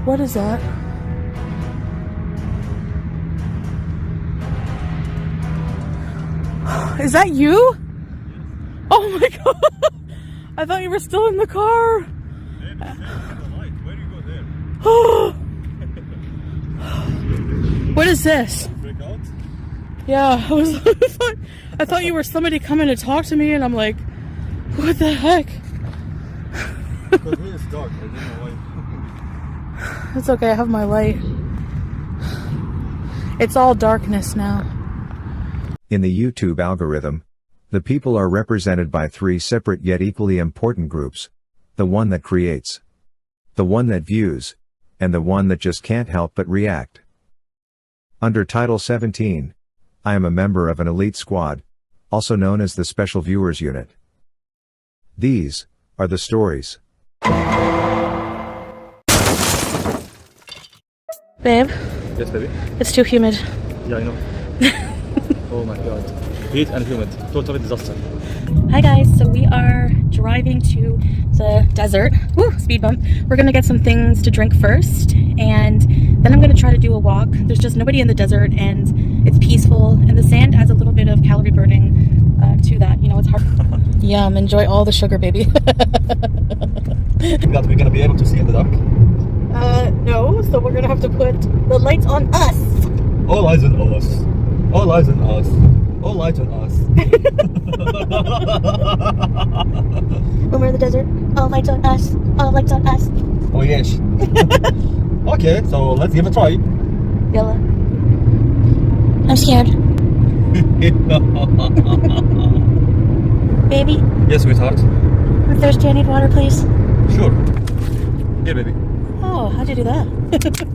What is that? Is that you? Oh my god! I thought you were still in the car. Where do you go there? What is this? Freak out? Yeah, I thought you were somebody coming to talk to me, and I'm like, what the heck? Because here it's dark. I don't know why. It's okay, I have my light. It's all darkness now. In the YouTube algorithm, the people are represented by three separate yet equally important groups: the one that creates, the one that views, and the one that just can't help but react. Under Title 17, I am a member of an elite squad, also known as the Special Viewers Unit. These are the stories. Babe, Yes, baby. it's too humid. Yeah, I know. Oh my god. Heat and humid. Totally disaster. Hi guys, so we are driving to the desert. Woo, speed bump. We're gonna get some things to drink first, and then I'm gonna try to do a walk. There's just nobody in the desert, and it's peaceful, and the sand adds a little bit of calorie burning to that. You know, it's hard. Yum, enjoy all the sugar, baby. That we're gonna be able to see in the dark. No, so we're gonna have to put the lights on us. All eyes on us. All eyes on us. All lights on us. When we're in the desert, all lights on us. All lights on us. Oh yes. Okay, so let's give it a try. Yalla. I'm scared. Baby, Yes, sweetheart. I'm thirsty. I need water, please. Sure. Here, baby. Oh, how'd you do that?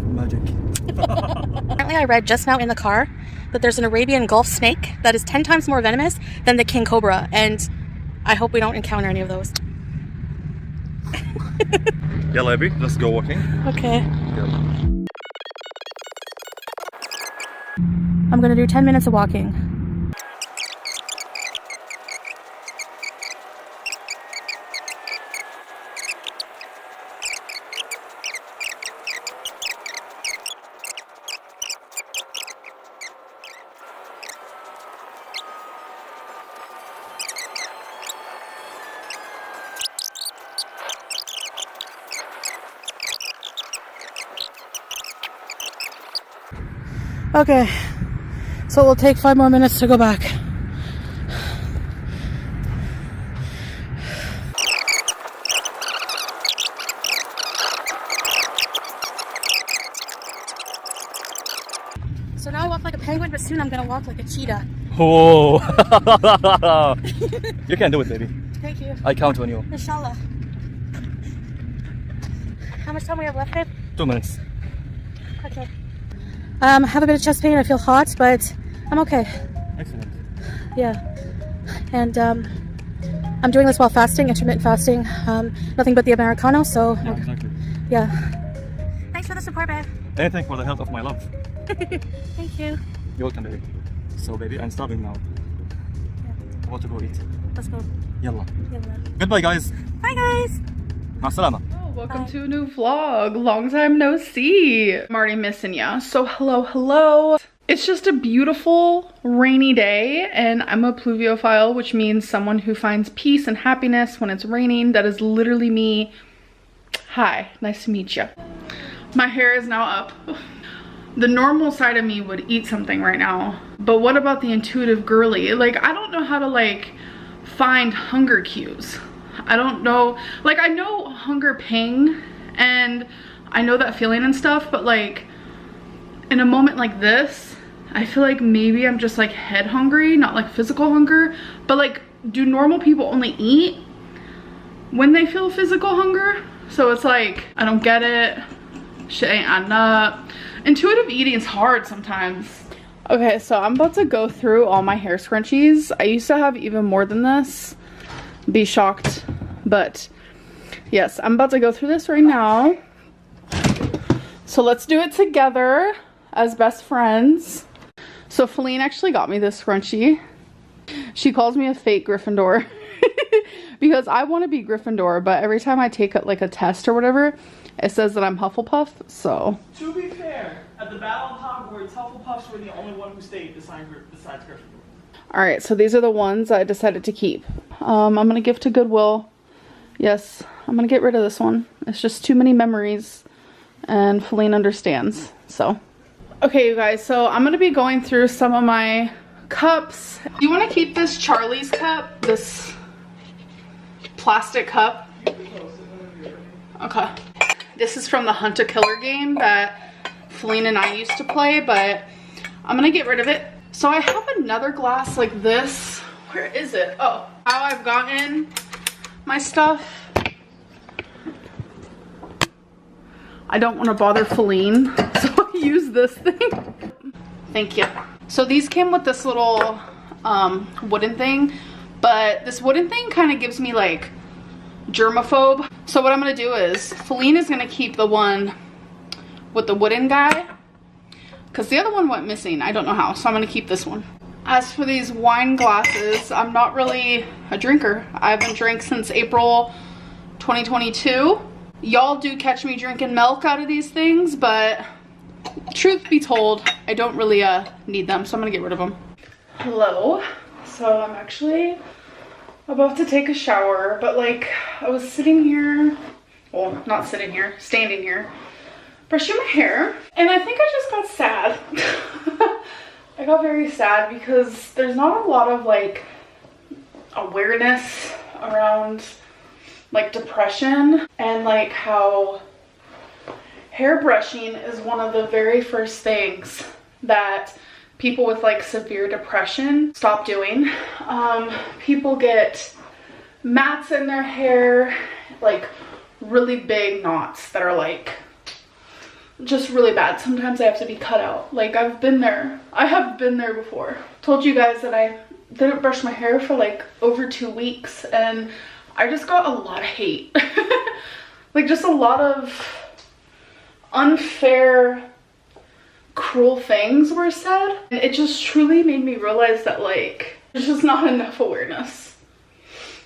Magic. Apparently I read just now in the car that there's an Arabian Gulf snake that is 10 times more venomous than the king cobra, and I hope we don't encounter any of those. Yeah, baby, let's go walking. Okay. Yeah. I'm gonna do 10 minutes of walking. Okay, so it will take 5 more minutes to go back. So now I walk like a penguin, but soon I'm gonna walk like a cheetah. Oh. You can do it, baby. Thank you. I count on you. Inshallah. How much time we have left, babe? 2 minutes. Okay. Have a bit of chest pain. I feel hot, but I'm okay. Excellent. Yeah. And I'm doing this while fasting, intermittent fasting. Nothing but the Americano, so Yeah, exactly. yeah. Thanks for the support, babe. Anything for the health of my love. Thank you. You're welcome, baby. So, baby, I'm starving now. I want to go eat. Let's go. Yalla. Yalla. Goodbye, guys. Bye, guys. Ma salama. Welcome to a new vlog. Long time no see. I'm already missing ya. So hello. It's just a beautiful rainy day, and I'm a pluviophile, which means someone who finds peace and happiness when it's raining. That is literally me. Hi, nice to meet you. My hair is now up. The normal side of me would eat something right now, but what about the intuitive girly? Like, I don't know how to like find hunger cues. I don't know, like I know hunger ping and I know that feeling and stuff, but like in a moment like this, I feel like maybe I'm just like head hungry, not like physical hunger. But like, do normal people only eat when they feel physical hunger? So it's like, I don't get it. Shit ain't adding up. Intuitive eating is hard sometimes. Okay, so I'm about to go through all my hair scrunchies. I used to have even more than this. Be shocked, but yes, I'm about to go through this right now. So let's do it together as best friends. So Feline actually got me this scrunchie. She calls me a fake Gryffindor because I want to be Gryffindor, but every time I take like a test or whatever, It says that I'm Hufflepuff, so. To be fair, at the Battle of Hogwarts, Hufflepuffs were the only one who stayed besides Gryffindor. All right, so these are the ones I decided to keep. I'm gonna give to Goodwill. Yes, I'm gonna get rid of this one. It's just too many memories, and Feline understands, so. Okay, you guys, so I'm gonna be going through some of my cups. Do you wanna keep this Charlie's cup? This plastic cup? Okay. This is from the Hunt a Killer game that Feline and I used to play, but I'm gonna get rid of it. So I have another glass like this. Where is it? Oh, how I've gotten my stuff. I don't want to bother Feline, so I use this thing. Thank you. So these came with this little wooden thing, but this wooden thing kind of gives me like germaphobe. So what I'm gonna do is Feline is gonna keep the one with the wooden guy because the other one went missing. I don't know how, so I'm gonna keep this one. As for these wine glasses, I'm not really a drinker. I haven't drank since April 2022. Y'all do catch me drinking milk out of these things, but truth be told, I don't really need them, so I'm gonna get rid of them. Hello. So I'm actually about to take a shower, but like I was sitting here, well, not sitting here, standing here, brushing my hair, and I think I just got sad. I got very sad because there's not a lot of like awareness around like depression, and like how hair brushing is one of the very first things that people with like severe depression stop doing. People get mats in their hair, like really big knots that are like just really bad. Sometimes I have to be cut out. Like I've been there. I have been there before. Told you guys that I didn't brush my hair for like over 2 weeks, and I just got a lot of hate. Like just a lot of unfair, cruel things were said. And it just truly made me realize that like there's just not enough awareness.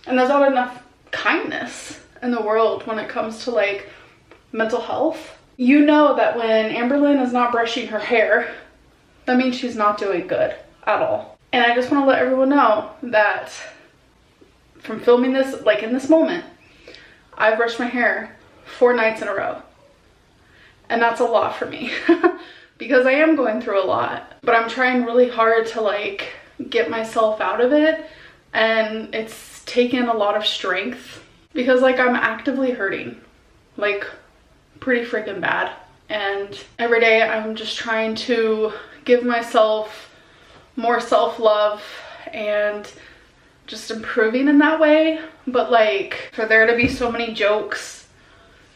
And there's not enough kindness in the world when it comes to like mental health. You know that when Amberlynn is not brushing her hair, that means she's not doing good at all. And I just want to let everyone know that from filming this, like in this moment, I brushed my hair 4 nights in a row. And that's a lot for me because I am going through a lot, but I'm trying really hard to like get myself out of it. And it's taken a lot of strength because like I'm actively hurting, like pretty freaking bad. And every day I'm just trying to give myself more self-love and just improving in that way. But like for there to be so many jokes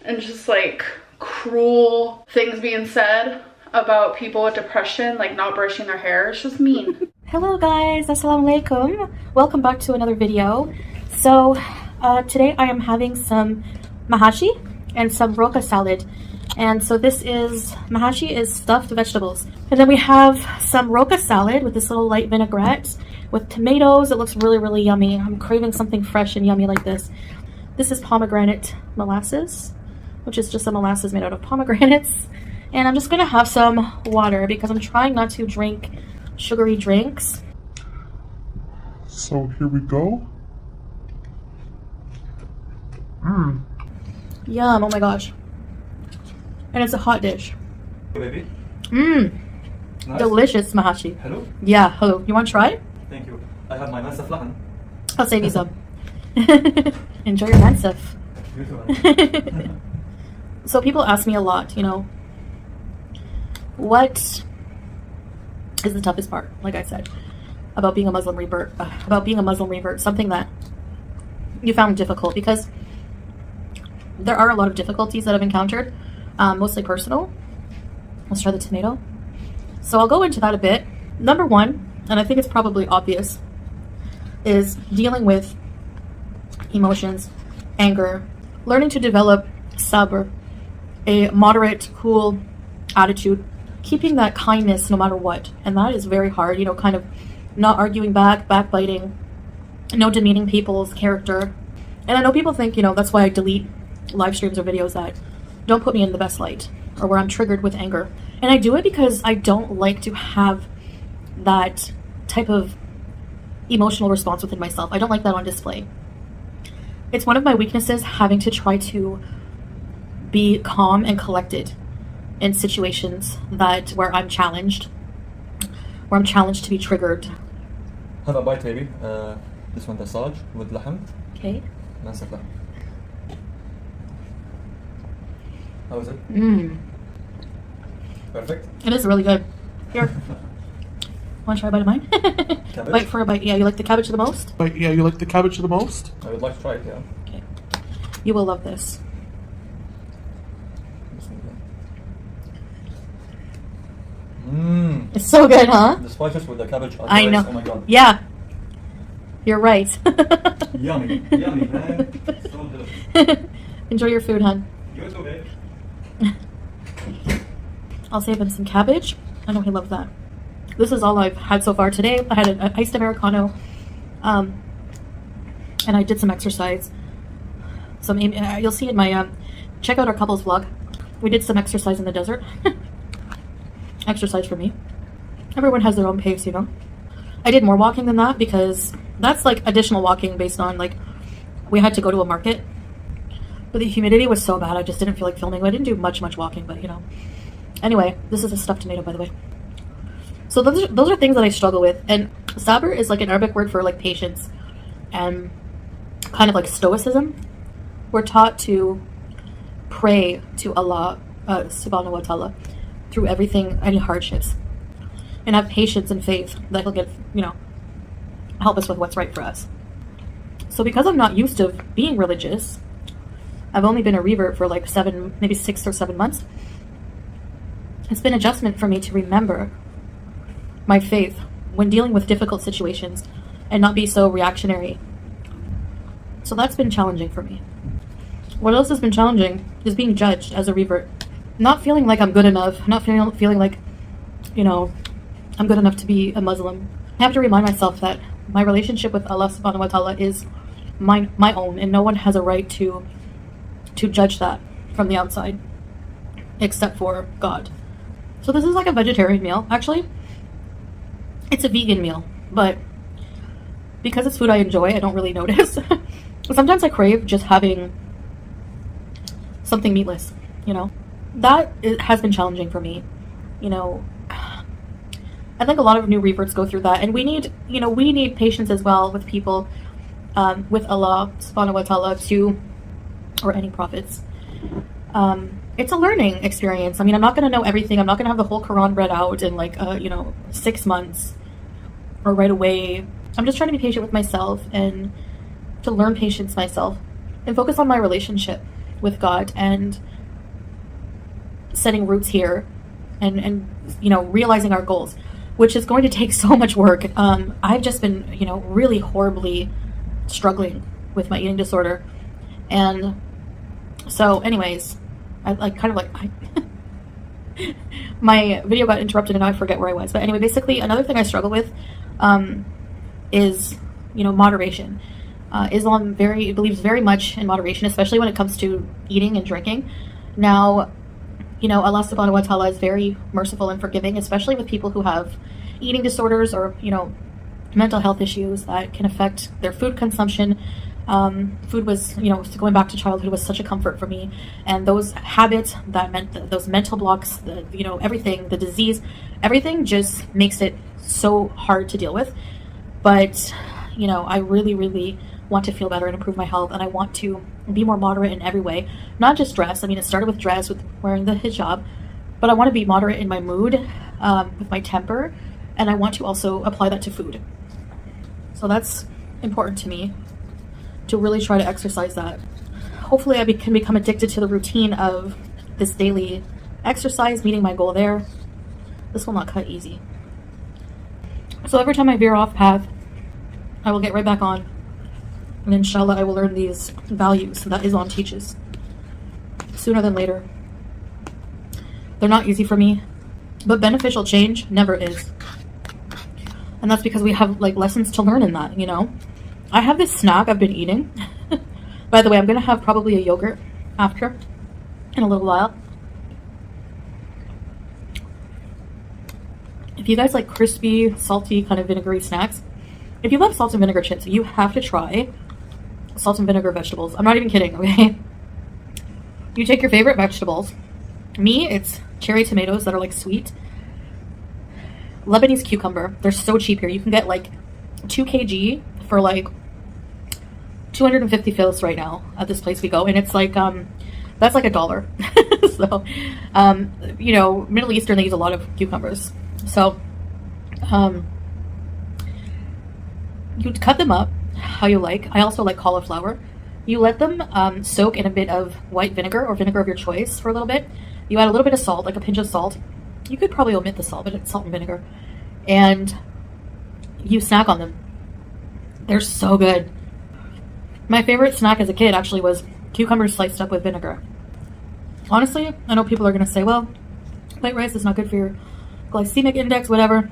and just like cruel things being said about people with depression, like not brushing their hair, it's just mean. Hello guys, assalamu alaikum. Welcome back to another video. So today I am having some mahashi and some roca salad. And so this is, mahashi is stuffed vegetables. And then we have some roca salad with this little light vinaigrette with tomatoes. It looks really, really yummy. I'm craving something fresh and yummy like this. This is pomegranate molasses, which is just a molasses made out of pomegranates. And I'm just gonna have some water because I'm trying not to drink sugary drinks. So here we go. Yum, oh my gosh. And it's a hot dish. Baby. Nice. Delicious mahashi. Hello. Yeah, hello. You want to try? Thank you. I have my mansaf lahan. I'll save you some. Enjoy your mansaf. Beautiful. So people ask me a lot, you know, what is the toughest part, like I said, about being a Muslim revert, something that you found difficult, because there are a lot of difficulties that I've encountered, mostly personal. Let's try the tomato. So I'll go into that a bit. Number one, and I think it's probably obvious, is dealing with emotions, anger, learning to develop sabr, a moderate, cool attitude, keeping that kindness no matter what. And that is very hard, you know, kind of not arguing back, backbiting, no demeaning people's character. And I know people think, you know, that's why I delete live streams or videos that don't put me in the best light, or where I'm triggered with anger. And I do it because I don't like to have that type of emotional response within myself. I don't like that on display. It's one of my weaknesses, having to try to be calm and collected in situations where I'm challenged to be triggered. Have a bite, baby. This one massage with lahm. Okay. Nice lahm. How is it? Perfect. It is really good. Here. Want to try a bite of mine? Cabbage? Bite for a bite. Yeah, you like the cabbage the most? But yeah, you like the cabbage the most? I would like to try it, yeah. Okay. You will love this. Mmm. It's so good, huh? The spices with the cabbage are I know. Oh my god. Yeah. You're right. Yummy. Yummy, man. So delicious. Enjoy your food, hon. You too, babe. I'll save him some cabbage. I know he loves that. This is all I've had so far today. I had an iced Americano. And I did some exercise. You'll see in my, check out our couples vlog. We did some exercise in the desert. Exercise for me. Everyone has their own pace, you know. I did more walking than that because that's like additional walking based on like, we had to go to a market. But the humidity was so bad, I just didn't feel like filming. I didn't do much walking, but you know. Anyway, this is a stuffed tomato, by the way. So those are things that I struggle with. And sabr is like an Arabic word for like patience and kind of like stoicism. We're taught to pray to Allah subhanahu wa ta'ala through everything, any hardships, and have patience and faith that he'll help us with what's right for us. So because I'm not used to being religious, I've only been a revert for like 6 or 7 months. It's been adjustment for me to remember my faith when dealing with difficult situations and not be so reactionary. So that's been challenging for me. What else has been challenging is being judged as a revert. Not feeling like I'm good enough, not feeling like, I'm good enough to be a Muslim. I have to remind myself that my relationship with Allah subhanahu wa ta'ala is my own, and no one has a right to judge that from the outside except for God. So this is like a vegetarian meal. Actually, it's a vegan meal, but because it's food I enjoy, I don't really notice. Sometimes I crave just having something meatless, That has been challenging for me. I think a lot of new reverts go through that, and we need patience as well with people, with Allah subhanahu wa ta'ala or any prophets. It's a learning experience. I mean, I'm not going to know everything. I'm not going to have the whole Quran read out in 6 months or right away. I'm just trying to be patient with myself and to learn patience myself and focus on my relationship with God and setting roots here and realizing our goals, which is going to take so much work. I've just been, really horribly struggling with my eating disorder. And so anyways, my video got interrupted and now I forget where I was. But anyway, basically another thing I struggle with is, moderation. Islam believes very much in moderation, especially when it comes to eating and drinking. Now, Allah subhanahu wa ta'ala is very merciful and forgiving, especially with people who have eating disorders or, mental health issues that can affect their food consumption. Food was, going back to childhood, was such a comfort for me. And those habits that meant those mental blocks, everything, the disease, everything just makes it so hard to deal with. But, I really, really want to feel better and improve my health, and I want to be more moderate in every way. Not just dress. I mean, it started with dress, with wearing the hijab, but I want to be moderate in my mood, with my temper, and I want to also apply that to food. So that's important to me, to really try to exercise that. Hopefully I can become addicted to the routine of this daily exercise, meeting my goal there. This will not cut easy. So every time I veer off path, I will get right back on. And inshallah, I will learn these values that Islam teaches sooner than later. They're not easy for me, but beneficial change never is. And that's because we have lessons to learn in that, I have this snack I've been eating. By the way, I'm going to have probably a yogurt after. in a little while. If you guys like crispy, salty, kind of vinegary snacks, if you love salt and vinegar chips, you have to try salt and vinegar vegetables. I'm not even kidding, okay? You take your favorite vegetables. Me, it's cherry tomatoes that are like sweet. Lebanese cucumber. They're so cheap here. You can get like 2 kg for like 250 fils right now at this place we go. And it's like, that's like $1. So, you know, Middle Eastern, they use a lot of cucumbers. So, you cut them up how you like. I also like cauliflower. You let them soak in a bit of white vinegar or vinegar of your choice for a little bit. You add a little bit of salt, like a pinch of salt. You could probably omit the salt, but it's salt and vinegar. And you snack on them. They're so good. My favorite snack as a kid actually was cucumbers sliced up with vinegar. Honestly, I know people are going to say, well, white rice is not good for your glycemic index, whatever.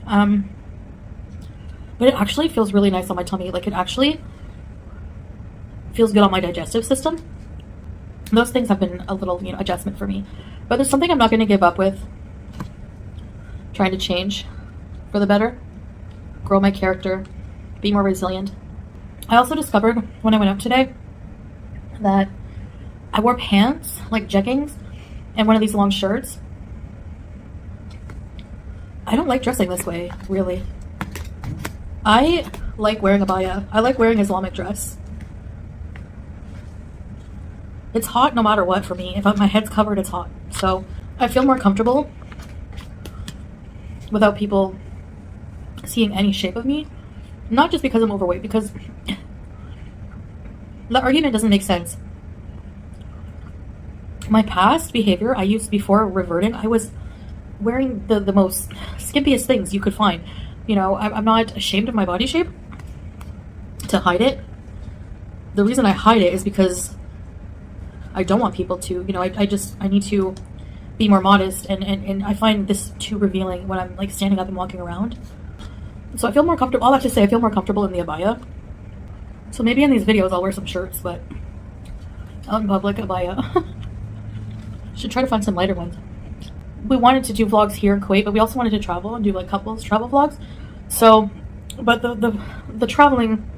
But it actually feels really nice on my tummy. Like, it actually feels good on my digestive system. Those things have been a little, you know, adjustment for me. But there's something I'm not going to give up with. Trying to change for the better. Grow my character. Be more resilient. I also discovered when I went out today that I wore pants, like jeggings, and one of these long shirts. I don't like dressing this way, really. I like wearing abaya. I like wearing Islamic dress. It's hot no matter what for me. If my head's covered, it's hot. So I feel more comfortable without people seeing any shape of me. Not just because I'm overweight, because the argument doesn't make sense. My past behavior, I used before reverting, I was wearing the most skimpiest things you could find. You know, I'm not ashamed of my body shape to hide it. The reason I hide it is because I don't want people to, you know, I need to be more modest, and I find this too revealing when I'm like standing up and walking around. So I feel more comfortable. I'll have to say I feel more comfortable in the abaya. So maybe in these videos I'll wear some shirts, but out in public, abaya. Should try to find some lighter ones. We wanted to do vlogs here in Kuwait, but we also wanted to travel and do like couples travel vlogs. So, but the traveling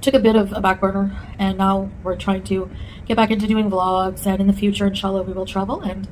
took a bit of a back burner, and now we're trying to get back into doing vlogs, and in the future, inshallah, we will travel, and